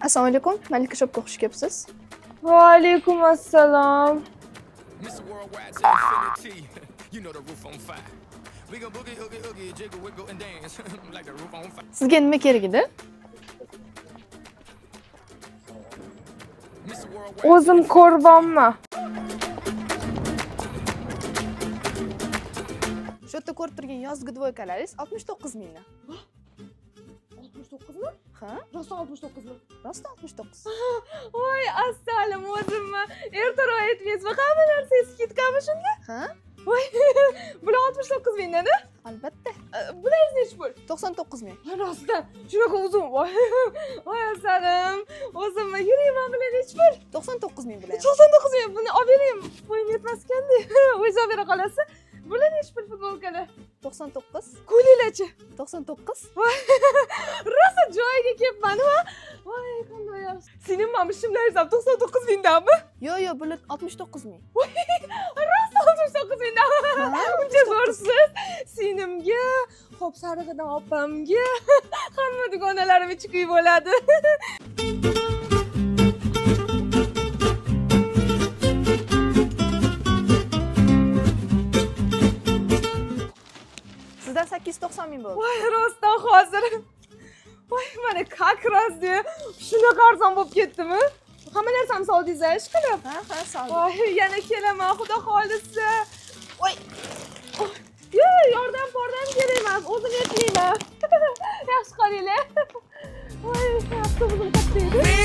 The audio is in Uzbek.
Assalomu alaykum. Malika shopga xush kelibsiz. Va alaykum assalom. Mr. Worldwide to infinity. You know the roof on fire. We gon' boogie, oogie, oogie, jiggle, wiggle, and dance like the roof on fire. Sizga nima kerak edi? Mr. Worldwide. O'zim ko'rvanmi? Shu yerda ko'rib turgan yozgi dvoykalaringiz 69 mingdan. 69 mi? Ha? Rosa 69 mi? Rost 69. Voy, assalom o'zimmi? Ertaroq aytmaysiz, hamma narsa eskitib qolmi shunda? Ha? Voy, bular 69 mingdan-a? Albatta. Bular nechi pul? 99 ming. Rostdan, shunaqa uzun. Voy, assalom. O'zimmi, yuring men bilan nechi pul? 99 ming bilan. 99 ming. Buni olib bering. Qo'yim yetmas-kanda. O'zingiz olib bera qolasiz. Bular nechi pul futbolkalar? 99. Ko'ylaklarchi? 99. Rosa joyiga kelibman va voy qanday yaxshi. Sening mana shimlaringiz ham 99 mingdanmi? Yo, bular 69 ming. Rosa 69 mingdan. Uncha zo'rsiz. Sinimga, xo'p sarig'idan opamga, hamma dugonalarim ichi kuy bo'ladi. Sizdan 890 ming bo'ldi. Voy, rostdan hozir. Voy, mana как раз de shunaqa arzon bo'lib ketdimi? Hamma narsam soldingiz-a, ishqilib. Ha, soldim. Voy, yana kelaman, xudo xolisa. Voy. Yo, yordam kerak emas, o'zim yetmayman. Yaxshi qolinglar. Voy, avtobusim katta edi.